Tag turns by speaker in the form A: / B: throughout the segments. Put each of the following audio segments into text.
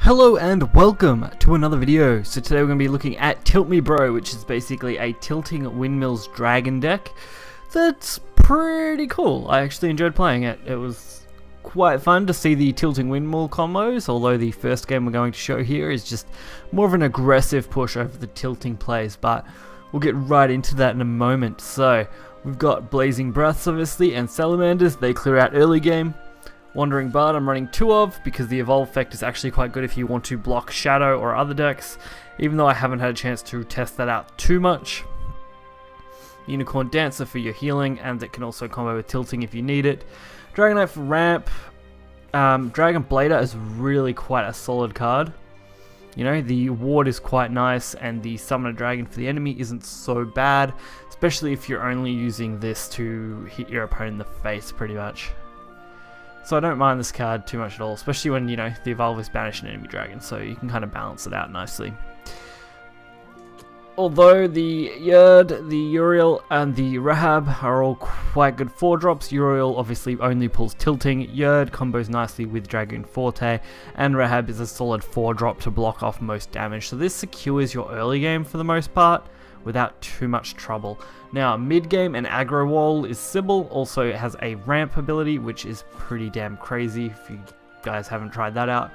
A: Hello and welcome to another video. So today we're going to be looking at Tilt Me Bro, which is basically a tilting Windmills dragon deck that's pretty cool. I actually enjoyed playing it. It was quite fun to see the tilting windmill combos, although the first game we're going to show here is just more of an aggressive push over the tilting plays, but we'll get right into that in a moment. So we've got Blazing Breaths obviously and Salamanders. They clear out early game. Wandering Bard I'm running 2 of because the evolve effect is actually quite good if you want to block Shadow or other decks, even though I haven't had a chance to test that out too much. Unicorn Dancer for your healing, and it can also combo with tilting if you need it. Dragon Knight for ramp. Dragon Blader is really quite a solid card. You know, the ward is quite nice and the summon a dragon for the enemy isn't so bad, especially if you're only using this to hit your opponent in the face pretty much. So I don't mind this card too much at all, especially when, you know, the evolve is banish an enemy dragon, so you can kind of balance it out nicely. Although the Yerd, the Uriel, and the Rahab are all quite good 4-drops, Uriel obviously only pulls tilting, Yerd combos nicely with Dragoon Forte, and Rahab is a solid 4-drop to block off most damage. So this secures your early game for the most part, without too much trouble. Now mid game and aggro wall is Sybil, also has a ramp ability which is pretty damn crazy if you guys haven't tried that out.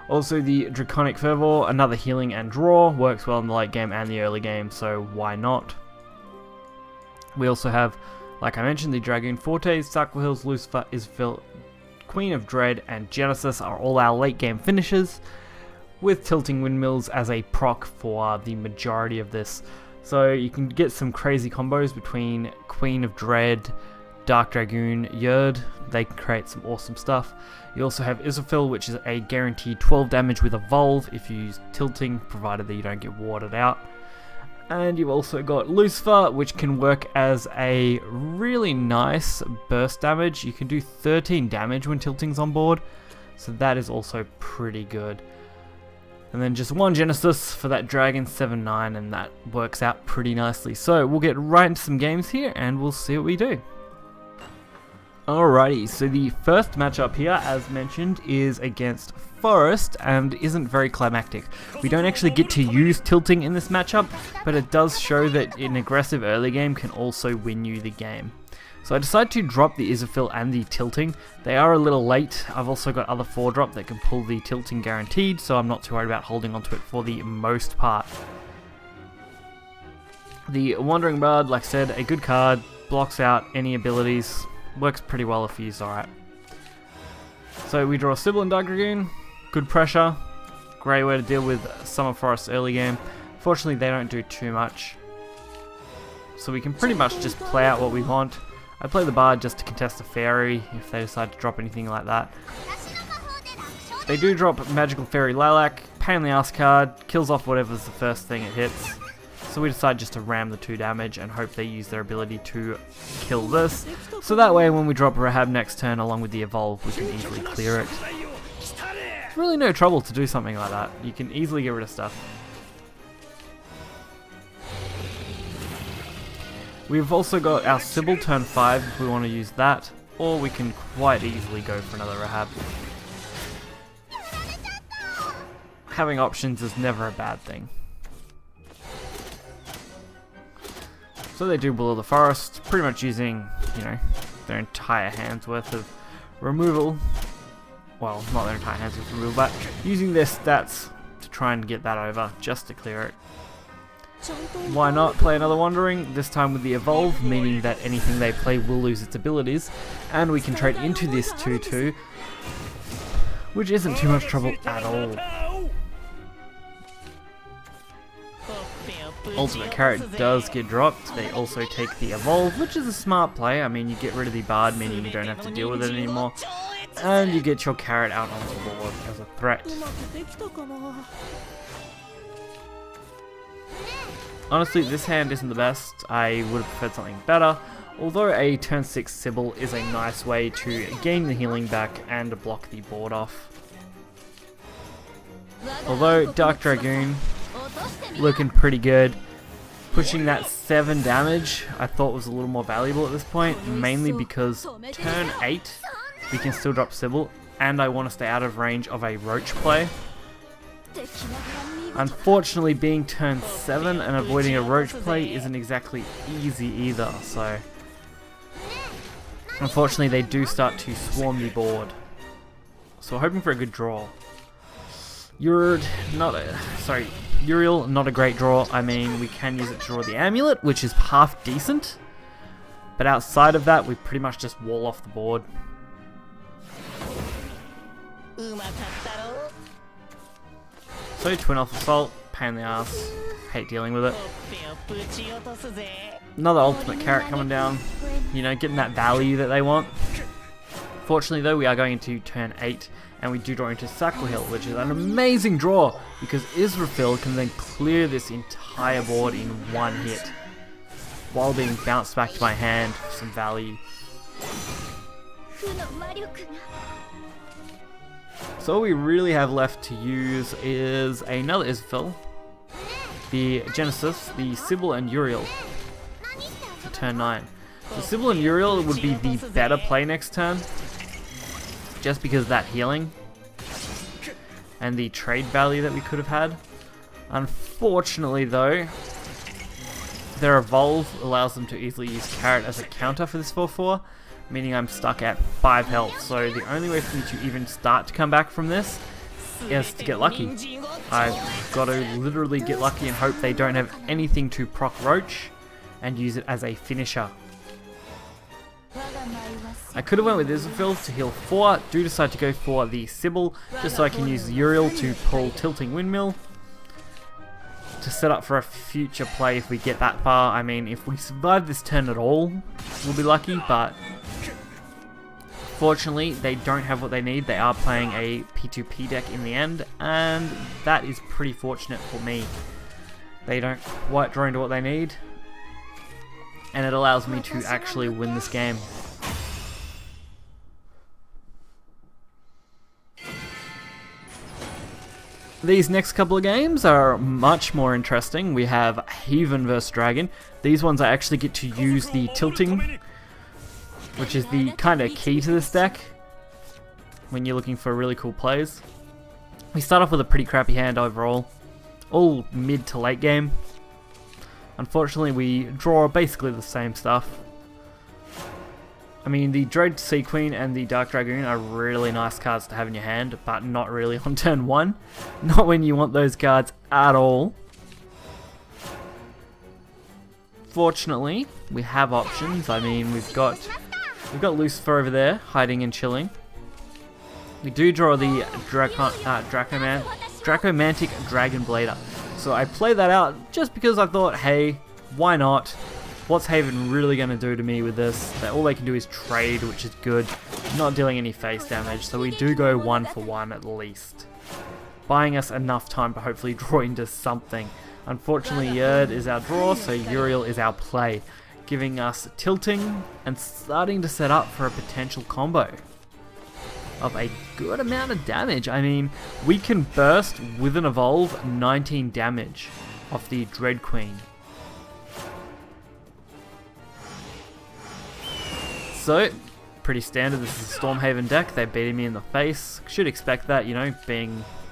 A: Also the Draconic Fervor, another healing and draw, works well in the late game and the early game, so why not. We also have, like I mentioned, the Dragoon Fortes, Sarkle Hills, Lucifer, Isfil, Queen of Dread and Genesis are all our late game finishes, with Tilting Windmills as a proc for the majority of this. So you can get some crazy combos between Queen of Dread, Dark Dragoon, Yerd. They can create some awesome stuff. You also have Isofil, which is a guaranteed 12 damage with Evolve if you use tilting, provided that you don't get warded out. And you've also got Lucifer, which can work as a really nice burst damage. You can do 13 damage when tilting's on board, so that is also pretty good. And then just one Genesis for that Dragon 7/9, and that works out pretty nicely. So we'll get right into some games here and we'll see what we do. Alrighty, so the first matchup here, as mentioned, is against Forest and isn't very climactic. We don't actually get to use tilting in this matchup, but it does show that an aggressive early game can also win you the game. So I decided to drop the Isofil and the tilting. They are a little late. I've also got other 4-drop that can pull the tilting guaranteed, so I'm not too worried about holding onto it for the most part. The Wandering Bard, like I said, a good card, blocks out any abilities, works pretty well if used alright. So we draw Sybil and Dark Dragoon, good pressure, great way to deal with Summer Forest early game. Fortunately they don't do too much, so we can pretty much just play out what we want. I play the Bard just to contest the Fairy if they decide to drop anything like that. They do drop Magical Fairy Lilac, pain in the ass card, kills off whatever's the first thing it hits. So we decide just to ram the 2 damage and hope they use their ability to kill this. So that way when we drop Rahab next turn along with the Evolve, we can easily clear it. It's really no trouble to do something like that. You can easily get rid of stuff. We've also got our Sybil turn 5 if we want to use that, or we can quite easily go for another Rahab. Having options is never a bad thing. So they do Will of the Forest, pretty much using, you know, their entire hand's worth of removal. Well, not their entire hand's worth of removal, but using their stats to try and get that over, just to clear it. Why not play another Wandering, this time with the Evolve, meaning that anything they play will lose its abilities, and we can trade into this 2/2, which isn't too much trouble at all. Ultimate Carrot does get dropped. They also take the Evolve, which is a smart play. I mean, you get rid of the Bard, meaning you don't have to deal with it anymore, and you get your Carrot out on the board as a threat. Honestly, this hand isn't the best. I would have preferred something better, although a turn 6 Sybil is a nice way to gain the healing back and block the board off. Although Dark Dragoon, looking pretty good. Pushing that 7 damage I thought was a little more valuable at this point, mainly because turn 8 we can still drop Sybil, and I want to stay out of range of a Roach play. Unfortunately, being turn 7 and avoiding a roach play isn't exactly easy either, so... Unfortunately, they do start to swarm the board. So we're hoping for a good draw. Uriel, not a great draw. I mean, we can use it to draw the amulet, which is half decent. But outside of that, we pretty much just wall off the board. So, Twin Elf Assault, pain in the ass, hate dealing with it. Another ultimate carrot coming down, you know, getting that value that they want. Fortunately though, we are going into turn 8, and we do draw into Sackle Hill, which is an amazing draw, because Israfil can then clear this entire board in one hit, while being bounced back to my hand for some value. So all we really have left to use is another Israfil, the Genesis, the Sybil, and Uriel for turn 9. The Sybil and Uriel would be the better play next turn, just because of that healing and the trade value that we could have had. Unfortunately though, their Evolve allows them to easily use Carrot as a counter for this 4-4, meaning I'm stuck at 5 health, so the only way for me to even start to come back from this is to get lucky. I've got to literally get lucky and hope they don't have anything to proc Roach and use it as a finisher. I could have went with Israfil to heal 4, do decide to go for the Sybil, just so I can use Uriel to pull Tilting Windmill, to set up for a future play if we get that far. I mean, if we survive this turn at all, we'll be lucky, but fortunately, they don't have what they need. They are playing a P2P deck in the end, and that is pretty fortunate for me. They don't quite draw into what they need, and it allows me to actually win this game. These next couple of games are much more interesting. We have Haven vs Dragon. These ones I actually get to use the tilting, which is the kind of key to this deck when you're looking for really cool plays. We start off with a pretty crappy hand overall, all mid to late game. Unfortunately, we draw basically the same stuff. I mean, the Dread Sea Queen and the Dark Dragoon are really nice cards to have in your hand, but not really on turn 1. Not when you want those cards at all. Fortunately, we have options. I mean, we've got Lucifer over there, hiding and chilling. We do draw the Dracomantic Dragon Blader. So I played that out just because I thought, hey, why not? What's Haven really going to do to me with this? All they can do is trade, which is good. Not dealing any face damage, so we do go 1 for 1 at least. Buying us enough time to hopefully draw into something. Unfortunately, Yerd is our draw, so Uriel is our play, giving us tilting and starting to set up for a potential combo of a good amount of damage. I mean, we can burst with an Evolve 19 damage off the Dread Queen. So, pretty standard. This is a Stormhaven deck. They're beating me in the face. Should expect that, you know,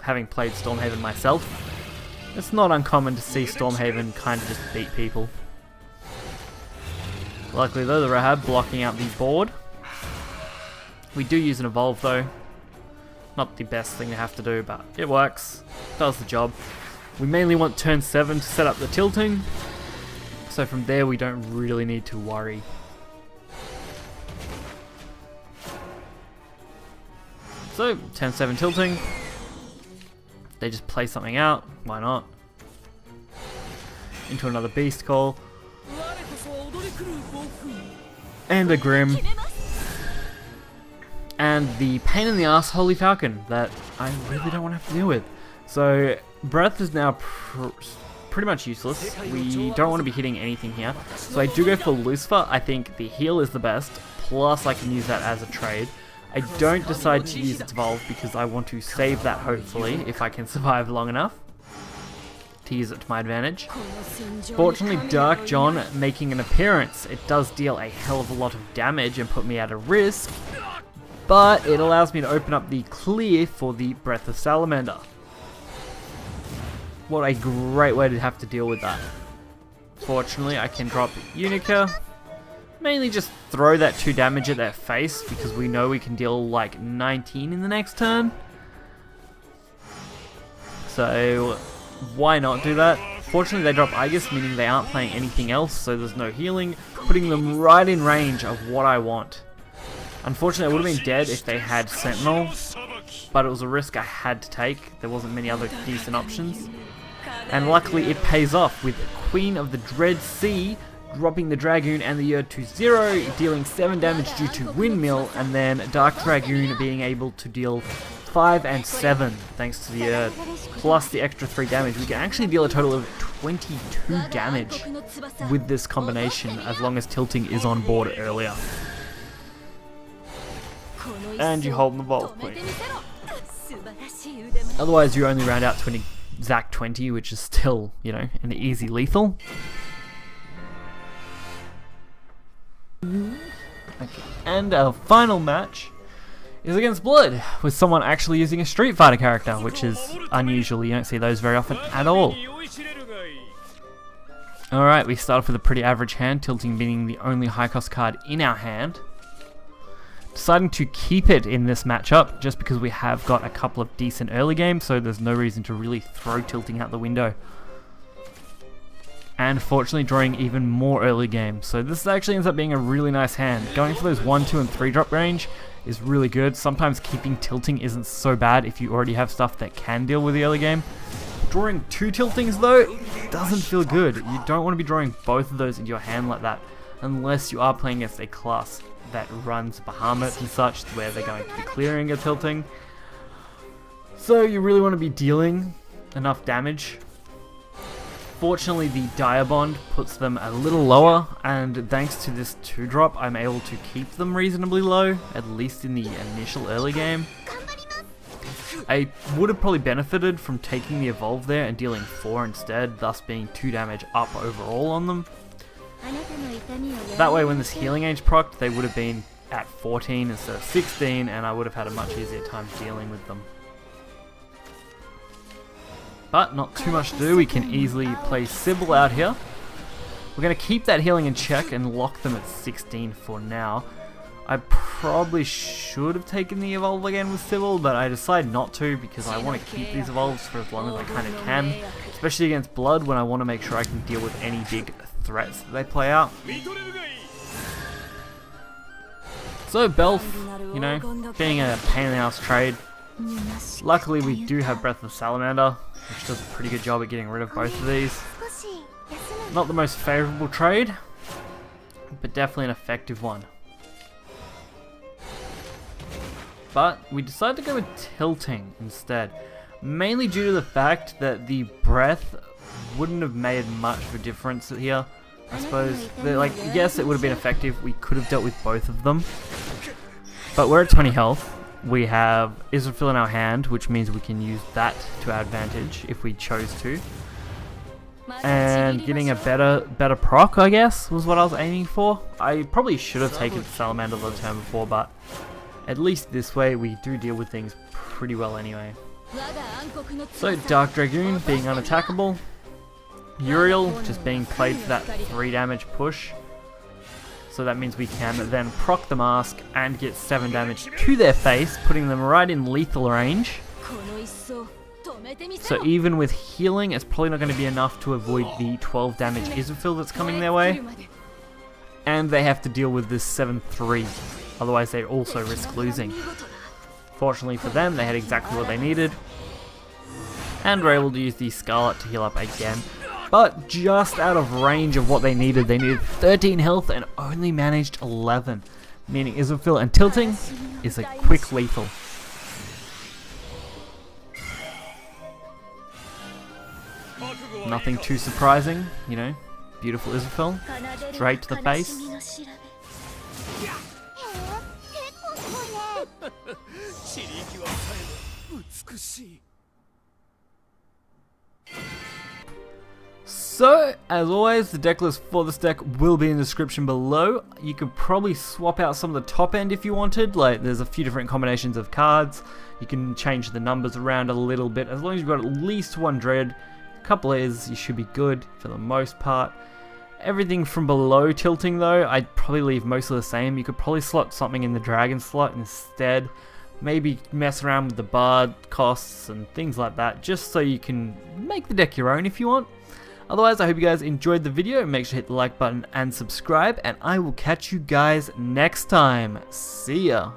A: having played Stormhaven myself. It's not uncommon to see Stormhaven kind of just beat people. Luckily though, the Rahab blocking out the board. We do use an Evolve though. Not the best thing to have to do, but it works. Does the job. We mainly want turn 7 to set up the tilting. So from there we don't really need to worry. So, turn 7 tilting. They just play something out. Why not? Into another Beast Call. And a Grim. And the pain in the ass Holy Falcon that I really don't want to have to deal with. So, Breath is now pretty much useless. We don't want to be hitting anything here. So I do go for Lucifer. I think the heal is the best. Plus I can use that as a trade. I don't decide to use its Evolve because I want to save that hopefully, if I can survive long enough, to use it to my advantage. Fortunately, Dark John making an appearance. It does deal a hell of a lot of damage and put me at a risk, but it allows me to open up the clear for the Breath of Salamander. What a great way to have to deal with that. Fortunately, I can drop Unica. Mainly just throw that 2 damage at their face because we know we can deal like 19 in the next turn. So why not do that? Fortunately, they drop Aegis, meaning they aren't playing anything else, so there's no healing, putting them right in range of what I want. Unfortunately, I would have been dead if they had Sentinel, but it was a risk I had to take. There wasn't many other decent options. And luckily, it pays off with Queen of the Dread Sea dropping the Dragoon and the Yurd to 0, dealing 7 damage due to Windmill, and then Dark Dragoon being able to deal 5 and 7 thanks to the Yurd, plus the extra 3 damage. We can actually deal a total of 22 damage with this combination as long as tilting is on board earlier. And you hold the Vault Queen. Otherwise you only round out to an exact 20, which is still, you know, an easy lethal. Okay. And our final match is against Blood, with someone actually using a Street Fighter character, which is unusual. You don't see those very often at all. Alright, we start off with a pretty average hand, tilting being the only high cost card in our hand. Deciding to keep it in this matchup, just because we have got a couple of decent early games, so there's no reason to really throw tilting out the window. And fortunately drawing even more early game, so this actually ends up being a really nice hand. Going for those 1, 2 and 3 drop range is really good. Sometimes keeping tilting isn't so bad if you already have stuff that can deal with the early game. Drawing 2 tiltings though doesn't feel good. You don't want to be drawing both of those into your hand like that, unless you are playing against a class that runs Bahamut and such, where they're going to be clearing a tilting. So you really want to be dealing enough damage. Fortunately, the Diabond puts them a little lower, and thanks to this 2-drop, I'm able to keep them reasonably low, at least in the initial early game. I would have probably benefited from taking the Evolve there and dealing 4 instead, thus being 2 damage up overall on them. That way, when this Healing Age procced, they would have been at 14 instead of 16, and I would have had a much easier time dealing with them. But not too much to do, we can easily play Sybil out here. We're going to keep that healing in check and lock them at 16 for now. I probably should have taken the Evolve again with Sybil, but I decided not to because I want to keep these Evolves for as long as I kind of can. Especially against Blood, when I want to make sure I can deal with any big threats that they play out. So Belf, you know, being a pain in the ass trade. Luckily we do have Breath of Salamander, which does a pretty good job at getting rid of both of these. Not the most favourable trade, but definitely an effective one. But we decided to go with tilting instead, mainly due to the fact that the breath wouldn't have made much of a difference here. I suppose, like, yes, it would have been effective, we could have dealt with both of them, but we're at 20 health. We have Israfil in our hand, which means we can use that to our advantage if we chose to. And getting a better proc, I guess, was what I was aiming for. I probably should have taken Salamander the turn before, but at least this way we do deal with things pretty well anyway. So Dark Dragoon being unattackable. Uriel just being played for that 3 damage push. So that means we can then proc the mask and get 7 damage to their face, putting them right in lethal range. So even with healing, it's probably not going to be enough to avoid the 12 damage Israfil that's coming their way. And they have to deal with this 7-3, otherwise they also risk losing. Fortunately for them, they had exactly what they needed. And were able to use the Scarlet to heal up again. But just out of range of what they needed 13 health and only managed 11. Meaning Israfil and tilting is a quick lethal. Nothing too surprising, you know, beautiful Israfil, straight to the face. So, as always, the deck list for this deck will be in the description below. You could probably swap out some of the top end if you wanted, like there's a few different combinations of cards. You can change the numbers around a little bit. As long as you've got at least 1 Dread, couple layers, you should be good for the most part. Everything from below tilting though, I'd probably leave most of the same. You could probably slot something in the dragon slot instead. Maybe mess around with the bard costs and things like that, just so you can make the deck your own if you want. Otherwise, I hope you guys enjoyed the video. Make sure to hit the like button and subscribe, and I will catch you guys next time. See ya!